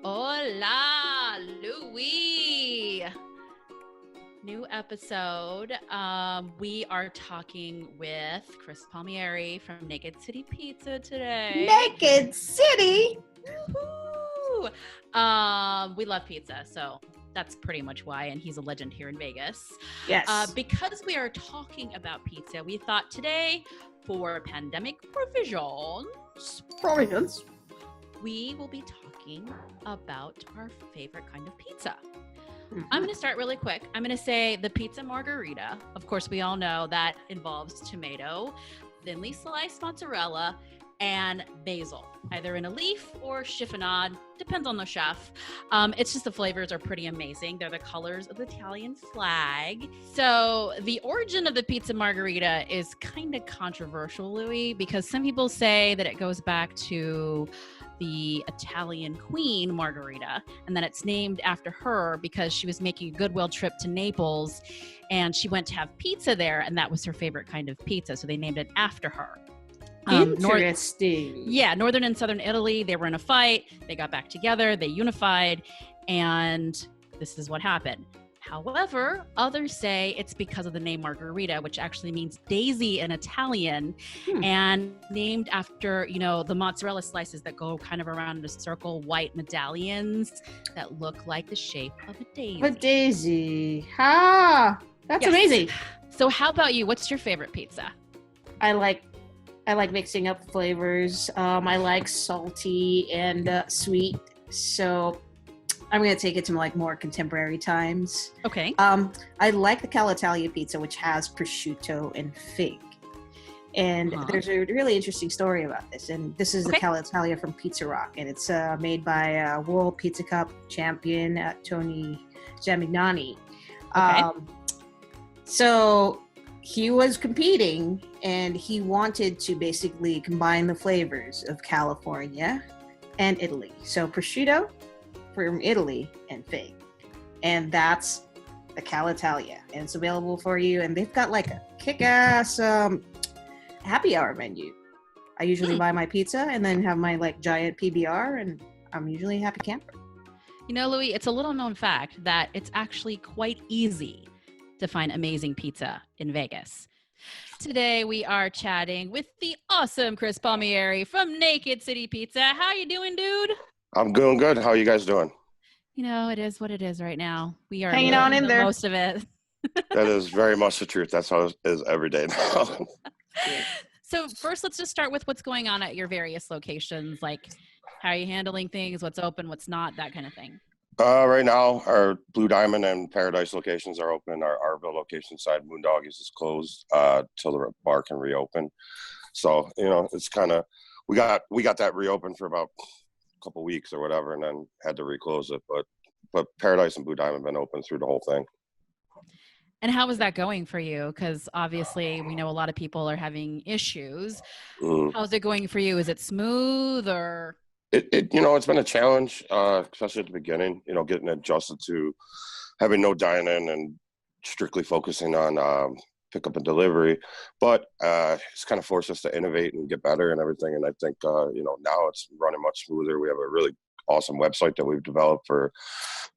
Hola, Louie. New episode. We are talking with Chris Palmeri from Naked City Pizza today. Naked City. Woohoo! We love pizza, so that's pretty much why, and he's a legend here in Vegas. Yes. Because we are talking about pizza, we thought today, for pandemic provisions, we will be talking about our favorite kind of pizza. Mm-hmm. I'm going to start really quick. I'm going to say the pizza margherita. Of course, we all know that involves tomato, thinly sliced mozzarella, and basil, either in a leaf or chiffonade, depends on the chef. It's just the flavors are pretty amazing. They're the colors of the Italian flag. So the origin of the pizza margherita is kind of controversial, Louie, because some people say that it goes back to the Italian queen Margherita, and then it's named after her because she was making a goodwill trip to Naples and she went to have pizza there, and that was her favorite kind of pizza, so they named it after her. Interesting. Northern and Southern Italy, they were in a fight, they got back together, they unified, and this is what happened. However, others say it's because of the name Margherita, which actually means daisy in Italian, and named after, the mozzarella slices that go kind of around in a circle, white medallions that look like the shape of a daisy. A daisy. That's amazing. So how about you? What's your favorite pizza? I like mixing up flavors. I like salty and sweet. So I'm going to take it to more contemporary times. Okay. I like the Calitalia pizza, which has prosciutto and fig. And there's a really interesting story about this. And this is the Calitalia from Pizza Rock. And it's made by World Pizza Cup champion Tony Zamignani. So he was competing and he wanted to basically combine the flavors of California and Italy. So prosciutto from Italy and fig, and that's the Calitalia, and it's available for you, and they've got a kick-ass happy hour menu. I usually buy my pizza and then have my giant PBR, and I'm usually a happy camper. Louie, it's a little known fact that it's actually quite easy to find amazing pizza in Vegas. Today we are chatting with the awesome Chris Palmeri from Naked City Pizza. How you doing, dude? I'm doing good. How are you guys doing? It is what it is right now. We are hanging on in there. Most of it. That is very much the truth. That's how it is every day now. So first, let's just start with what's going on at your various locations. How are you handling things? What's open? What's not? That kind of thing. Right now, our Blue Diamond and Paradise locations are open. Our Arville location side, Moondoggies, is closed till the bar can reopen. So it's kind of we got that reopened for about couple weeks or whatever, and then had to reclose it, but Paradise and Blue Diamond have been open through the whole thing. And how is that going for you? Because obviously we know a lot of people are having issues. How's it going for you? Is it smooth, or it's been a challenge, especially at the beginning, getting adjusted to having no dine-in and strictly focusing on pickup and delivery, but it's kind of forced us to innovate and get better and everything. And I think now it's running much smoother. We have a really awesome website that we've developed for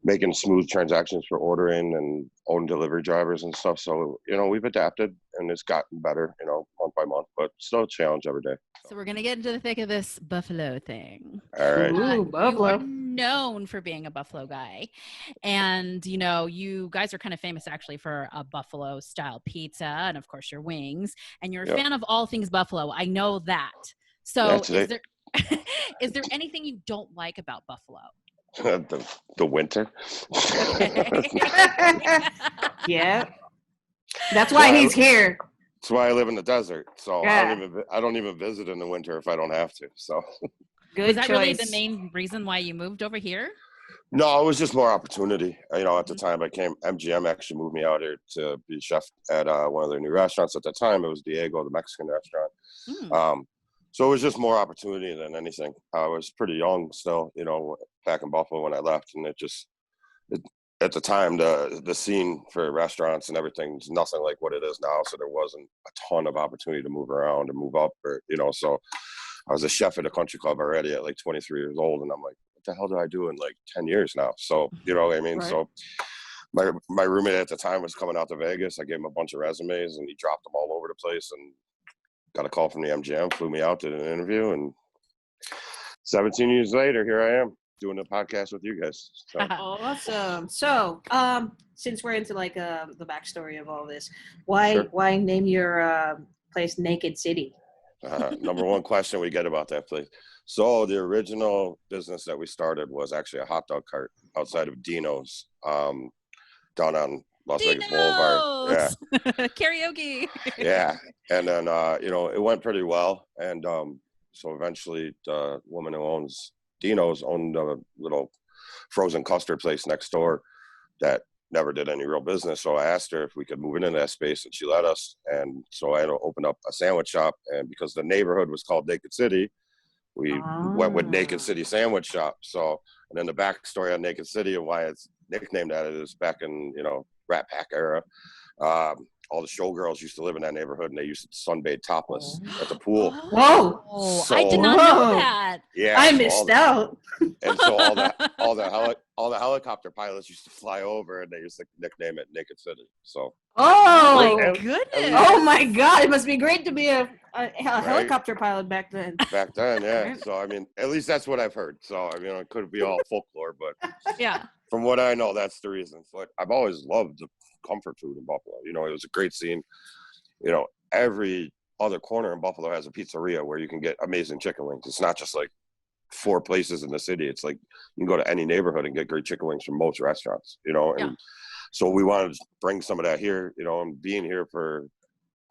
making smooth transactions for ordering and own delivery drivers and stuff. So we've adapted and it's gotten better month by month, but still a challenge every day. So we're gonna get into the thick of this buffalo thing. All right. Ooh, buffalo. You are known for being a buffalo guy, and you guys are kind of famous actually for a buffalo style pizza, and of course your wings. And you're a fan of all things buffalo. I know that. So is there anything you don't like about buffalo? The winter. Yeah. That's why he's here. That's why I live in the desert. So Yeah. I don't even visit in the winter if I don't have to. So Good Was that choice. really the main reason why you moved over here? no, it was just more opportunity. You know, at the Mm-hmm. time MGM actually moved me out here to be chef at one of their new restaurants. At the time, it was Diego, the Mexican restaurant. Mm. So it was just more opportunity than anything. I was pretty young still, you know, back in Buffalo when I left, and at the time the scene for restaurants and everything is nothing like what it is now. So there wasn't a ton of opportunity to move around and move up, or you know. So I was a chef at a country club already at like 23 years old, and I'm like, what the hell do I do in like 10 years now? So you know what I mean. Right. So my roommate at the time was coming out to Vegas. I gave him a bunch of resumes, and he dropped them all over the place, and got a call from the MGM, flew me out, did an interview, and 17 years later, here I am doing a podcast with you guys. So. Awesome. So, since we're into like the backstory of all this, why name your place Naked City? Number one question we get about that place. So the original business that we started was actually a hot dog cart outside of Dino's, down on Las Vegas Boulevard. Yeah. Karaoke. Yeah. And then, you know, it went pretty well. And so eventually the woman who owns Dino's owned a little frozen custard place next door that never did any real business. So I asked her if we could move into that space, and she let us. And so I had to open up a sandwich shop. And because the neighborhood was called Naked City, we went with Naked City Sandwich Shop. So, and then the backstory on Naked City and why it's nicknamed that is back in, you know, Rat Pack era. All the showgirls used to live in that neighborhood, and they used to sunbathe topless at the pool. Whoa! So, I did not know that. Yeah, I missed out. And so all the helicopter pilots used to fly over, and they used to nickname it Naked City. So. Oh my goodness! Oh my God! It must be great to be a helicopter pilot back then. Back then, yeah. So I mean, at least that's what I've heard. So I mean, it could be all folklore, but yeah, from what I know, that's the reason. But I've always loved the comfort food in Buffalo. You know, it was a great scene. You know, every other corner in Buffalo has a pizzeria where you can get amazing chicken wings. It's not just like 4 places in the city. It's like you can go to any neighborhood and get great chicken wings from most restaurants. You know, and so we wanted to bring some of that here. You know, and being here for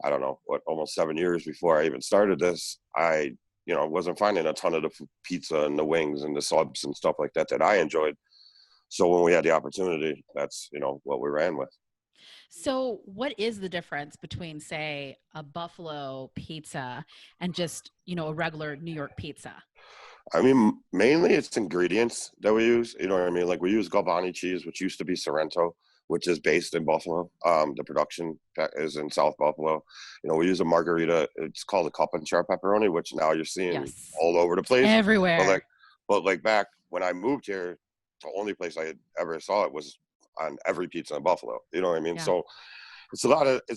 I don't know almost 7 years before I even started this, I wasn't finding a ton of the pizza and the wings and the subs and stuff like that I enjoyed. So when we had the opportunity, that's, what we ran with. So what is the difference between, say, a Buffalo pizza and just, a regular New York pizza? I mean, mainly it's ingredients that we use. You know what I mean? Like we use Galvani cheese, which used to be Sorrento, which is based in Buffalo. The production is in South Buffalo. We use a margarita. It's called a cup and char pepperoni, which now you're seeing all over the place. Everywhere. But like back when I moved here, the only place I ever saw it was on every pizza in Buffalo. You know what I mean? Yeah. So it's a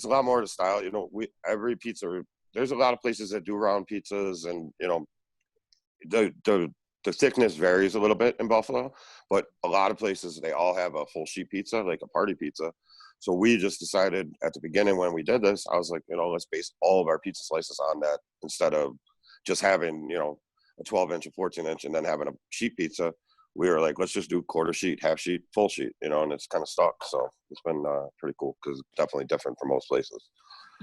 lot more to style. Every pizza, there's a lot of places that do round pizzas, and the thickness varies a little bit in Buffalo, but a lot of places they all have a full sheet pizza, like a party pizza. So we just decided at the beginning when we did this, I was like, let's base all of our pizza slices on that instead of just having, a 12-inch, a 14-inch, and then having a sheet pizza. We were like, let's just do quarter sheet, half sheet, full sheet, and it's kind of stuck. So it's been pretty cool because it's definitely different from most places.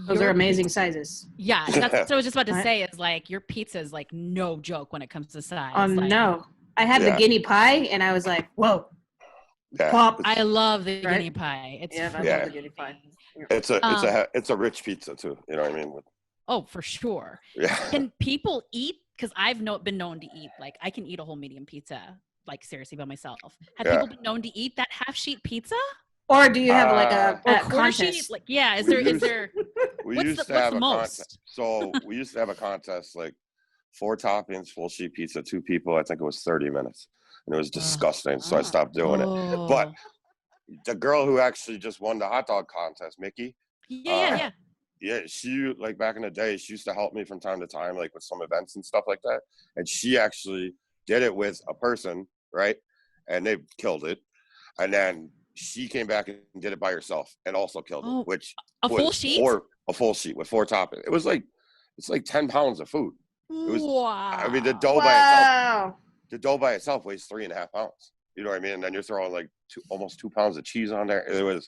Those are amazing sizes. Yeah, that's what I was just about to say. Is like your pizza is like no joke when it comes to size. No, I had the guinea pie, and I was like, whoa. Yeah. Pop. I love the guinea pie. I love the guinea pie. It's a rich pizza too. You know what I mean? Oh, for sure. Yeah. Can people eat? Because I've been known to eat. Like I can eat a whole medium pizza, like seriously by myself. Have people been known to eat that half sheet pizza? Or do you have like a quarter sheet? Like, yeah. Is there? We used to have a contest. So we used to have a contest, like 4 toppings, full sheet pizza, 2 people. I think it was 30 minutes, and it was disgusting. So I stopped doing it. But the girl who actually just won the hot dog contest, Mickey. Yeah. She, like back in the day, she used to help me from time to time, like with some events and stuff like that. And she actually did it with a person, right? And they killed it. And then she came back and did it by herself and also killed it, which full sheet? A full sheet with 4 toppings. It's like 10 pounds of food. It was, wow. I mean, the dough by itself weighs 3.5 pounds. You know what I mean? And then you're throwing like almost 2 pounds of cheese on there. It was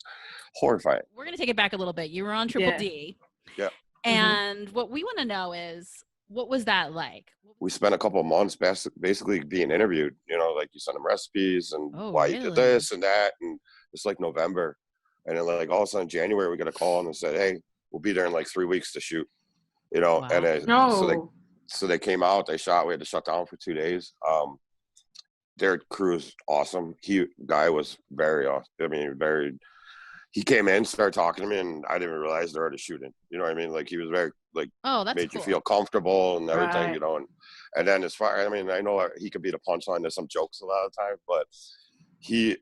horrifying. We're going to take it back a little bit. You were on Triple Yeah. D. Yeah. And what we want to know is, what was that like? We spent a couple of months basically being interviewed, you know, like you send them recipes and why you did this and that. And it's like November. And then like all of a sudden January, we got a call and said, hey, we'll be there in like 3 weeks to shoot, you know. Wow. And No. so they came out, they shot, we had to shut down for 2 days. Their crew's awesome. Guy was very awesome. I mean, he came in, started talking to me, and I didn't even realize they're already shooting. You know what I mean? Like he was very like, that's made cool. you feel comfortable and everything, Right. you know. And then as far, I mean, I know he could be the punchline. There's some jokes a lot of times, but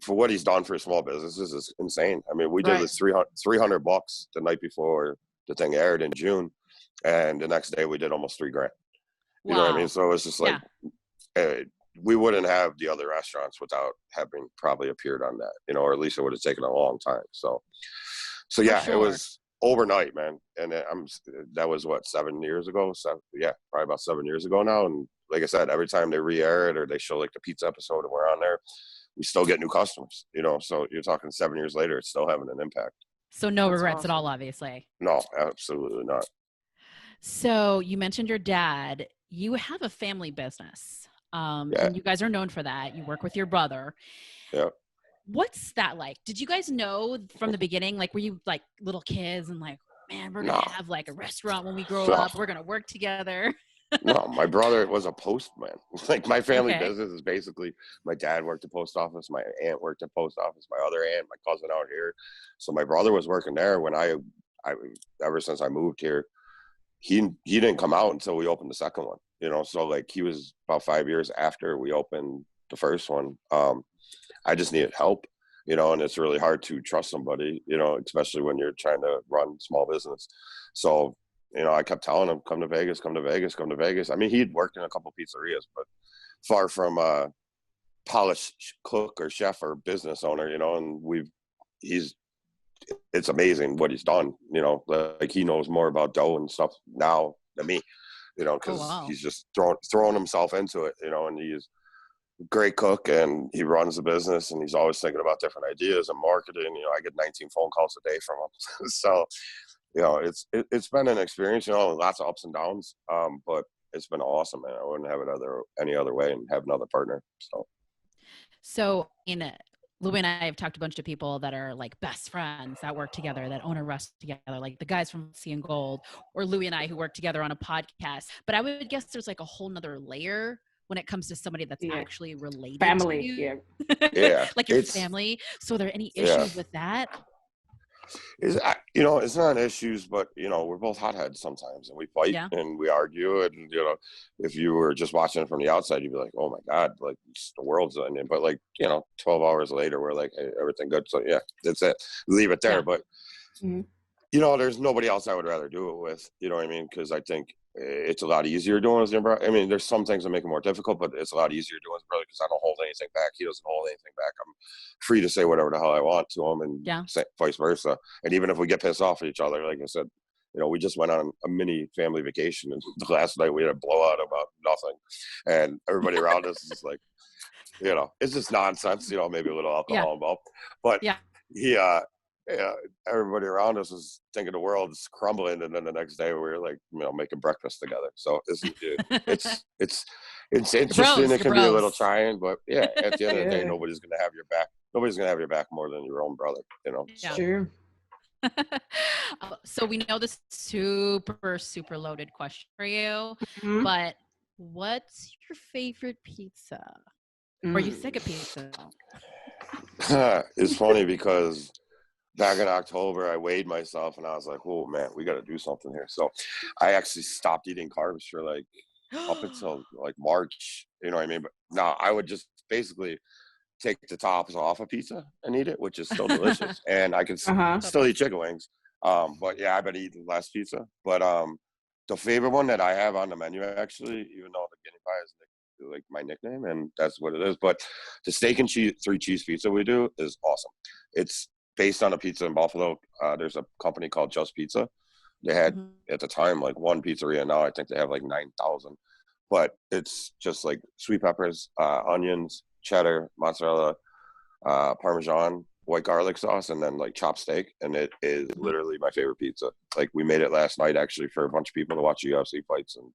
for what he's done for small businesses is insane. I mean, we did this $300 the night before the thing aired in June, and the next day we did almost $3,000. You know what I mean? So it's just like, we wouldn't have the other restaurants without having probably appeared on that, you know, or at least it would have taken a long time. So yeah, sure. It was overnight, man. And that was what, 7 years ago? Probably about 7 years ago now. And like I said, every time they re-air it or they show like the pizza episode and we're on there, we still get new customers, you know. So you're talking 7 years later, it's still having an impact. So no regrets at all, obviously. No, absolutely not. So you mentioned your dad. You have a family business. And you guys are known for that. You work with your brother. Yeah. What's that like? Did you guys know from the beginning? Like, were you like little kids and like, man, we're going to have like a restaurant when we grow up. We're going to work together. No, my brother was a postman. Like my family business is basically, my dad worked at post office. My aunt worked at post office. My other aunt, my cousin out here. So my brother was working there when I ever since I moved here. He didn't come out until we opened the second one, you know. So like he was about 5 years after we opened the first one. I just needed help, you know, and it's really hard to trust somebody, you know, especially when you're trying to run small business. So, you know, I kept telling him, come to Vegas, come to Vegas, come to Vegas. I mean, he'd worked in a couple pizzerias, but far from a polished cook or chef or business owner, you know. And it's amazing what he's done, you know. Like he knows more about dough and stuff now than me, you know, because he's just throwing himself into it, you know. And he's a great cook and he runs the business and he's always thinking about different ideas and marketing. You know, I get 19 phone calls a day from him. So, you know, it's been an experience, you know, lots of ups and downs, but it's been awesome, man. I wouldn't have it any other way and have another partner. So Louie and I have talked to a bunch of people that are like best friends that work together, that own a restaurant together, like the guys from Sea and Gold, or Louie and I who work together on a podcast. But I would guess there's like a whole nother layer when it comes to somebody that's actually related family, to you. Yeah. Like your family. So are there any issues with that? You know, it's not issues, but you know, we're both hotheads sometimes and we fight and we argue. And you know, if you were just watching it from the outside, you'd be like, oh my God, like the world's ending. But like, you know, 12 hours later, we're like, hey, everything good. So yeah, that's it. Leave it there. But you know, there's nobody else I would rather do it with. You know what I mean? Because I think it's a lot easier doing it with your brother. I mean, there's some things that make it more difficult, but it's a lot easier doing it with brother because I don't hold anything back. He doesn't hold anything back. I'm free to say whatever the hell I want to him and vice versa. And even if we get pissed off at each other, like I said, you know, we just went on a mini family vacation and the last night we had a blowout about nothing. And everybody around us is like, you know, it's just nonsense, you know, maybe a little alcohol involved. But everybody around us was thinking the world's crumbling, and then the next day we were like, you know, making breakfast together. So it's interesting. It can be a little trying, but yeah, at the end of the day, nobody's gonna have your back. Nobody's gonna have your back more than your own brother, you know. Yeah. Sure. So we know this super loaded question for you, but what's your favorite pizza? Or are you sick of pizza? It's funny because back in October, I weighed myself and I was like, oh man, we got to do something here. So I actually stopped eating carbs for like up until like March, you know what I mean? But no, I would just basically take the tops off a pizza and eat it, which is still delicious. And I can still eat chicken wings. But yeah, I've been eating less pizza. But the favorite one that I have on the menu, actually, even though the guinea pie is like my nickname and that's what it is, but the steak and cheese 3-cheese pizza we do is awesome. It's based on a pizza in Buffalo. There's a company called Just Pizza. They had at the time like one pizzeria. Now I think they have like 9,000. But it's just like sweet peppers, onions, cheddar, mozzarella, Parmesan, white garlic sauce, and then like chopped steak. And it is literally my favorite pizza. Like we made it last night actually for a bunch of people to watch UFC fights, and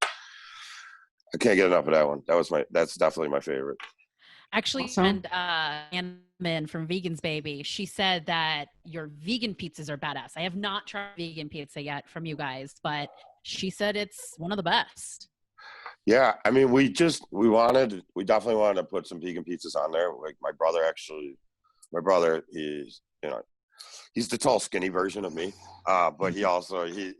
I can't get enough of that one. That's definitely my favorite. Actually, Awesome. and Ann from Vegans Baby, she said that your vegan pizzas are badass. I have not tried vegan pizza yet from you guys, but she said it's one of the best. Yeah, I mean, we definitely wanted to put some vegan pizzas on there. Like my brother, he's the tall, skinny version of me. But he also he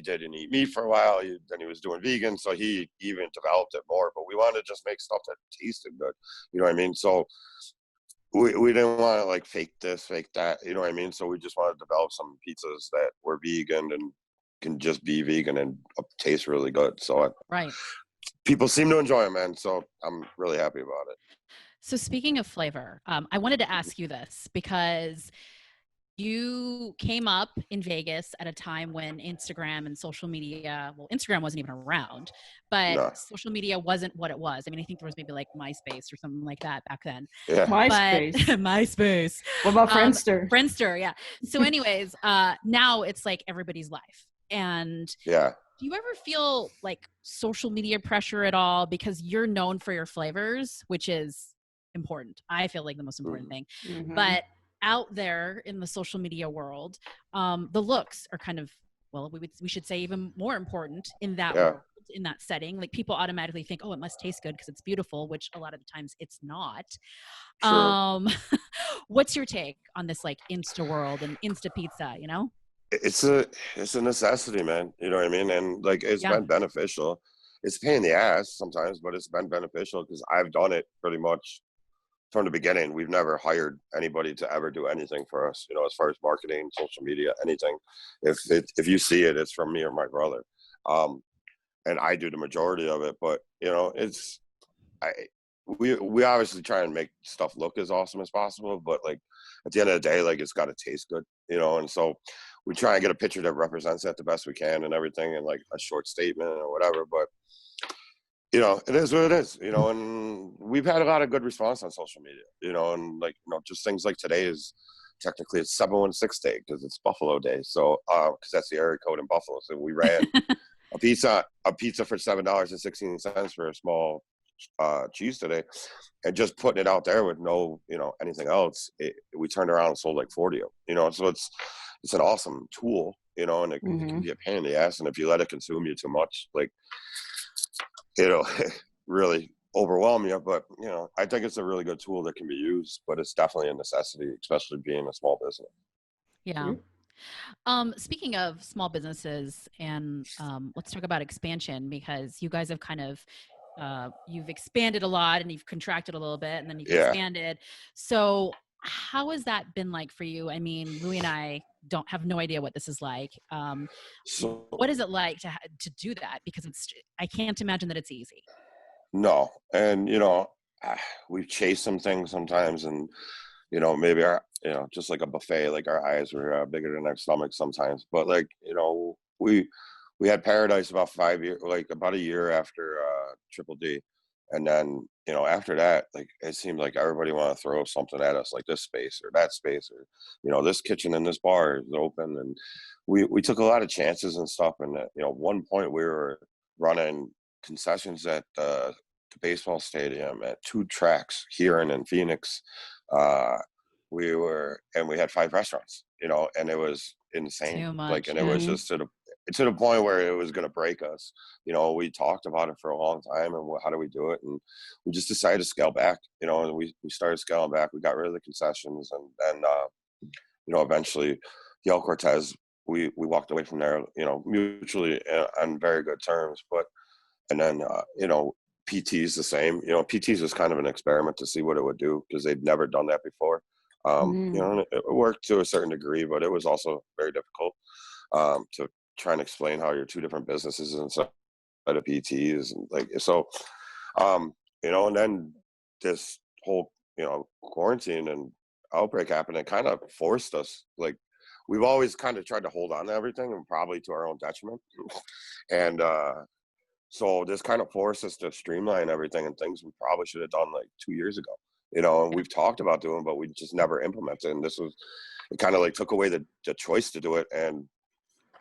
didn't eat meat for a while. Then he was doing vegan, so he even developed it more. But we wanted to just make stuff that tasted good. You know what I mean? So we didn't want to like fake this, fake that. You know what I mean? So we just wanted to develop some pizzas that were vegan and can just be vegan and taste really good. So Right. people seem to enjoy them, man. So I'm really happy about it. So speaking of flavor, I wanted to ask you this because you came up in Vegas at a time when Instagram and social media, well, Instagram wasn't even around, but No. social media wasn't what it was. I mean, I think there was maybe like MySpace or something like that back then. Yeah. MySpace. But MySpace. What about Friendster? Friendster, yeah. So anyways, now it's like everybody's life. And Yeah. do you ever feel like social media pressure at all? Because you're known for your flavors, which is important. I feel like the most important thing. Mhm. But out there in the social media world, the looks are kind of, well, we should say even more important in that world, in that setting. Like people automatically think, oh, it must taste good because it's beautiful, which a lot of the times it's not. Sure. What's your take on this like Insta world and Insta pizza, you know? It's a necessity, man. You know what I mean? And like it's Yeah. been beneficial. It's a pain in the ass sometimes, but it's been beneficial because I've done it pretty much from the beginning. We've never hired anybody to ever do anything for us, you know, as far as marketing, social media, anything. If you see it, it's from me or my brother. And I do the majority of it, but you know, we obviously try and make stuff look as awesome as possible, but like at the end of the day, like it's got to taste good, you know. And so we try and get a picture that represents that the best we can and everything, and like a short statement or whatever. But you know, it is what it is, you know. And we've had a lot of good response on social media, you know, and like you know, just things like today is technically it's 716 Day because it's Buffalo Day, so because that's the area code in Buffalo. So we ran a pizza for $7.16 for a small cheese today, and just putting it out there with no, you know, anything else, we turned around and sold like 40 of them, you know. So it's an awesome tool, you know, and it can be a pain in the ass, and if you let it consume you too much, like it'll really overwhelm you. But you know, I think it's a really good tool that can be used, but it's definitely a necessity, especially being a small business. Yeah. Speaking of small businesses, and let's talk about expansion because you guys have kind of you've expanded a lot and you've contracted a little bit and then you've expanded. So how has that been like for you? I mean, Louie and I don't have no idea what this is like. So what is it like to do that? Because I can't imagine that it's easy. no, and you know, we've chased some things sometimes, and you know, maybe our, you know, just like a buffet, like our eyes were bigger than our stomachs sometimes. But like, you know, we had Paradise about about a year after Triple D, and then you know after that, like it seemed like everybody wanted to throw something at us, like this space or that space, or you know, this kitchen and this bar is open, and we took a lot of chances and stuff. And you know, one point we were running concessions at the baseball stadium at 2 tracks here and in Phoenix. We had 5 restaurants, you know, and it was insane. Too much. Like, and it was just to the point where it was going to break us. You know, we talked about it for a long time, and how do we do it? And we just decided to scale back, you know, and we started scaling back. We got rid of the concessions, and then, you know, eventually the El Cortez, we walked away from there, you know, mutually on very good terms. But, and then, you know, PT's the same. You know, PT's was kind of an experiment to see what it would do because they'd never done that before. You know, it worked to a certain degree, but it was also very difficult to try and explain how you're 2 different businesses inside of PTs, and like so. You know, and then this whole, you know, quarantine and outbreak happened and kind of forced us. Like we've always kind of tried to hold on to everything, and probably to our own detriment. And So this kind of forced us to streamline everything and things we probably should have done like 2 years ago, you know, and we've talked about doing, but we just never implemented. And it kind of like took away the choice to do it. And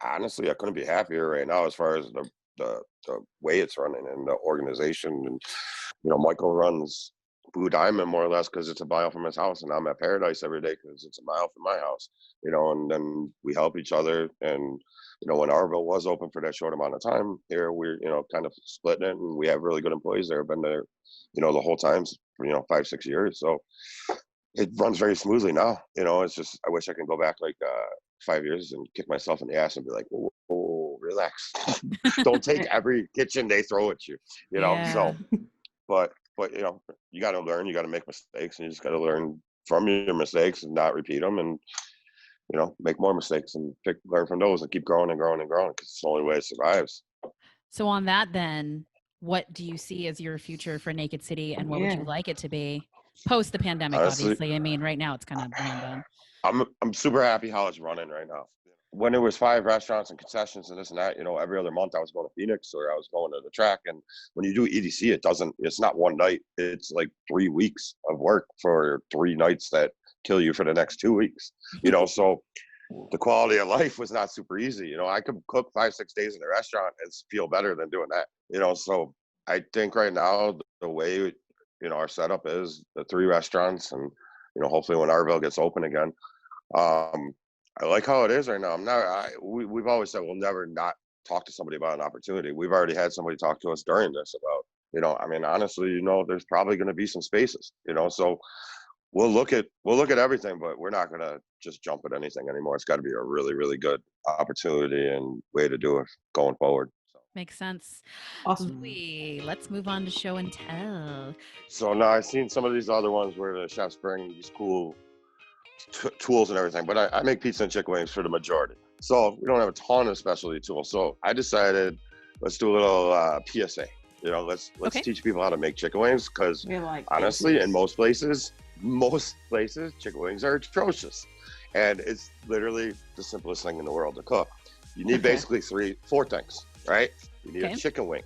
honestly, I couldn't be happier right now as far as the way it's running and the organization. And, you know, Michael runs Blue Diamond more or less because it's a mile from his house, and I'm at Paradise every day because it's a mile from my house, you know, and then we help each other. And, you know, when Arville was open for that short amount of time here, we're, you know, kind of splitting it, and we have really good employees there, been there, you know, the whole time, for, you know, 5-6 years. So it runs very smoothly now. You know, it's just, I wish I could go back like 5 years and kick myself in the ass and be like, whoa, relax. Don't take every kitchen they throw at you, you know? So, but, you know, you got to learn, you got to make mistakes, and you just got to learn from your mistakes and not repeat them, and, you know, make more mistakes and learn from those and keep growing and growing and growing, because it's the only way it survives. So on that, then, what do you see as your future for Naked City, and what would you like it to be post the pandemic? Honestly, obviously, I mean, right now it's kind of done. I'm super happy how it's running right now. When it was 5 restaurants and concessions and this and that, you know, every other month I was going to Phoenix or I was going to the track. And when you do EDC, it's not one night. It's like 3 weeks of work for 3 nights that kill you for the next 2 weeks, you know? So the quality of life was not super easy. You know, I could cook 5-6 days in a restaurant and feel better than doing that, you know? So I think right now the way, you know, our setup is the 3 restaurants, and, you know, hopefully when Arville gets open again, I like how it is right now. We've always said we'll never not talk to somebody about an opportunity. We've already had somebody talk to us during this about, you know, I mean, honestly, you know, there's probably going to be some spaces, you know, so we'll look at everything, but we're not going to just jump at anything anymore. It's got to be a really, really good opportunity and way to do it going forward. So. Makes sense. Awesome. Louie, let's move on to show and tell. So now I've seen some of these other ones where the chefs bring these cool tools and everything, but I make pizza and chicken wings for the majority. So we don't have a ton of specialty tools. So I decided, let's do a little PSA. You know, let's teach people how to make chicken wings, because honestly, in most places, chicken wings are atrocious. And it's literally the simplest thing in the world to cook. You need basically 4 things, right? You need a chicken wing.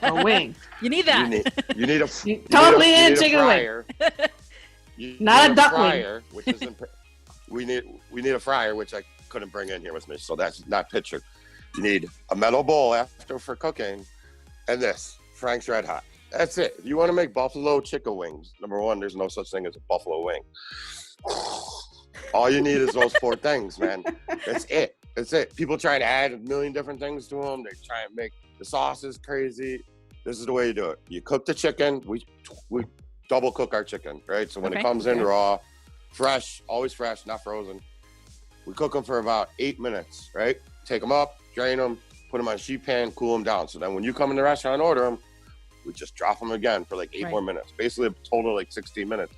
A wing. You need that. You need a totally in chicken wing. Not a duck fryer, wing. We need a fryer, which I couldn't bring in here with me, so that's not pictured. You need a metal bowl for cooking, and this Frank's Red Hot. That's it. If you want to make buffalo chicken wings, number one, there's no such thing as a buffalo wing. All you need is those 4 things, man. That's it. That's it. People try to add a million different things to them. They try and make the sauces crazy. This is the way you do it. You cook the chicken. We double cook our chicken, right? So when it comes in raw, fresh, always fresh, not frozen, we cook them for about 8 minutes, right? Take them up, drain them, put them on a sheet pan, cool them down. So then when you come in the restaurant and order them, we just drop them again for like 8 more minutes. Basically a total of like 16 minutes.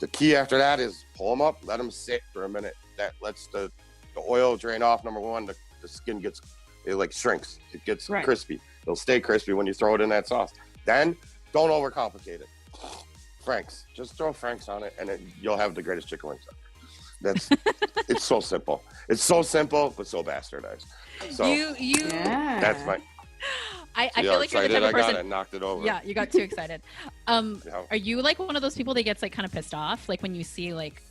The key after that is pull them up, let them sit for a minute. That lets the oil drain off, number one. The skin it like shrinks. It gets crispy. It'll stay crispy when you throw it in that sauce. Then don't overcomplicate it. Frank's. Just throw Frank's on it, and you'll have the greatest chicken wings ever. It's so simple. It's so simple, but so bastardized. So that's my. I feel like you're the type of person. I knocked it over. Yeah, you got too excited. Are you like one of those people that gets like kind of pissed off, like when you see like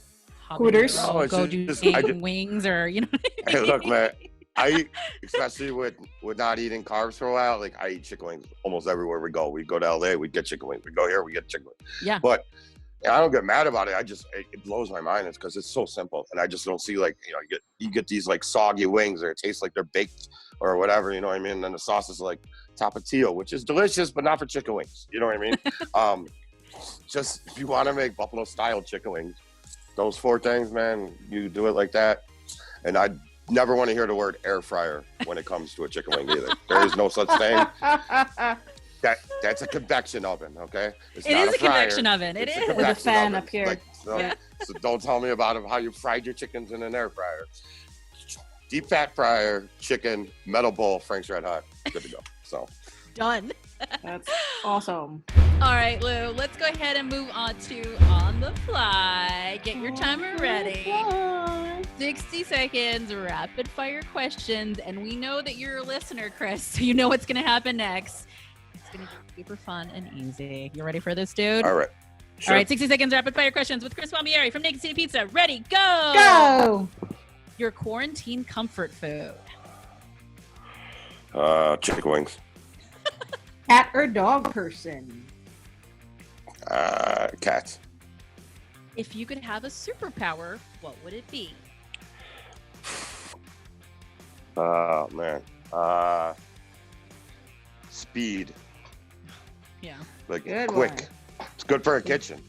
Hooters go do wings, or you know? Hey, look, man. Especially with not eating carbs for a while, like I eat chicken wings almost everywhere we go. We go to LA, we get chicken wings. We go here, we get chicken wings. Yeah. But I don't get mad about it. It blows my mind. It's because it's so simple, and I just don't see, like, you know, you get these like soggy wings, or it tastes like they're baked or whatever. You know what I mean? And then the sauce is like tapatio, which is delicious, but not for chicken wings. You know what I mean? Just if you want to make buffalo style chicken wings, those 4 things, man, you do it like that. And I never want to hear the word air fryer when it comes to a chicken wing either. There is no such thing. That's a convection oven, okay? It is a convection oven. It is. With a fan up here. So don't tell me about how you fried your chickens in an air fryer. Deep fat fryer, chicken, metal bowl, Frank's Red Hot, good to go. So done. That's awesome. All right, Lou, let's go ahead and move on to On the Fly. Get your timer ready. 60 seconds, rapid fire questions. And we know that you're a listener, Chris, so you know what's going to happen next. It's going to be super fun and easy. You ready for this, dude? All right. Sure. All right, 60 seconds, rapid fire questions with Chris Palmeri from Naked City Pizza. Ready, go! Go! Your quarantine comfort food. Chicken wings. Cat or dog person? Cats. If you could have a superpower, what would it be? Oh, man. Speed. Yeah. Like, Good quick. one. It's good for a kitchen.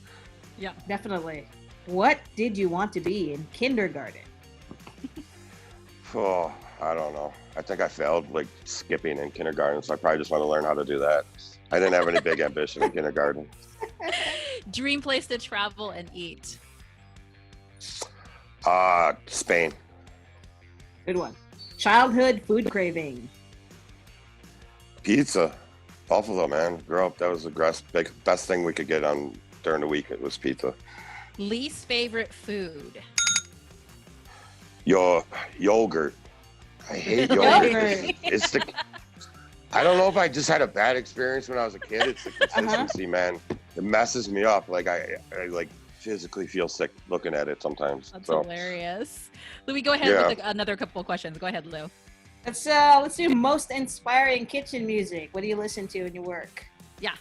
Yeah. Definitely. What did you want to be in kindergarten? Oh, I don't know. I think I failed, like, skipping in kindergarten, so I probably just want to learn how to do that. I didn't have any big ambition in kindergarten. Dream place to travel and eat. Spain. Good one. Childhood food craving. Pizza. Buffalo, man. Grew up, that was the best thing we could get on during the week. It was pizza. Least favorite food. Yogurt. I hate Yogurt. yogurt. I don't know if I just had a bad experience when I was a kid. It's the consistency, man. It messes me up. Like I like physically feel sick looking at it sometimes. That's so hilarious. Louie, go ahead with another couple of questions. Go ahead, Lou. Let's do most inspiring kitchen music. What do you listen to in your work? Yeah.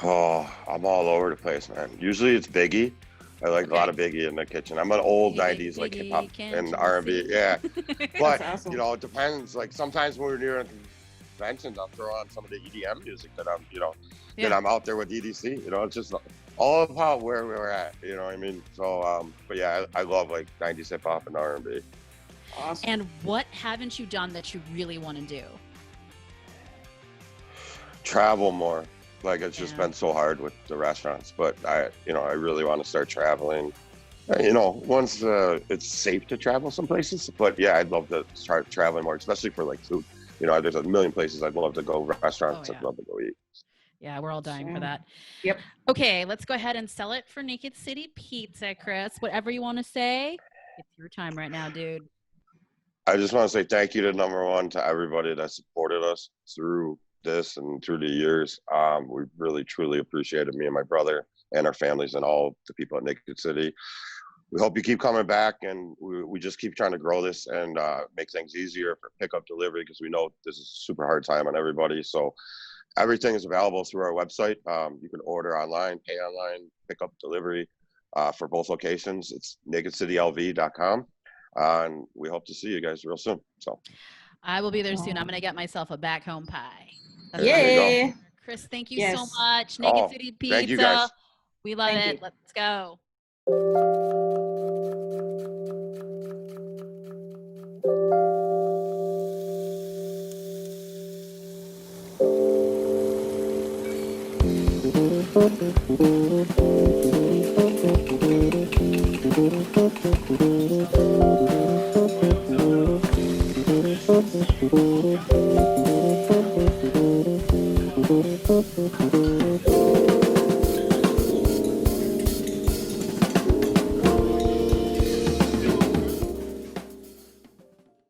Oh, I'm all over the place, man. Usually it's Biggie. I like a lot of Biggie in the kitchen. I'm an old Biggie, 90s like Biggie, hip hop can't and you R&B. see? Yeah. But awesome. you know, it depends. Like sometimes when we're near conventions, I'll throw on some of the EDM music that that I'm out there with EDC. You know, it's just all about where we're at. You know what I mean? So, but yeah, I love like 90s hip hop and R&B. Awesome. And what haven't you done that you really want to do? Travel more. Like it's just been so hard with the restaurants, but I really want to start traveling. Once it's safe to travel some places. But yeah, I'd love to start traveling more, especially for like food. There's a million places I'd love to go, restaurants I'd love to go eat. Yeah, we're all dying for that. Yep. Okay, let's go ahead and sell it for Naked City Pizza, Chris. Whatever you want to say, it's your time right now, dude. I just want to say thank you to number one to everybody that supported us through this and through the years. We really truly appreciated me and my brother and our families and all the people at Naked City. We hope you keep coming back, and we just keep trying to grow this and make things easier for pickup delivery, because we know this is a super hard time on everybody. So everything is available through our website. You can order online, pay online, pick up delivery for both locations. It's nakedcitylv.com. And we hope to see you guys real soon. So I will be there soon. I'm going to get myself a back home pie. That's Yay! Chris, thank you so much. Naked City Pizza. Thank you guys. We love it. Let's go.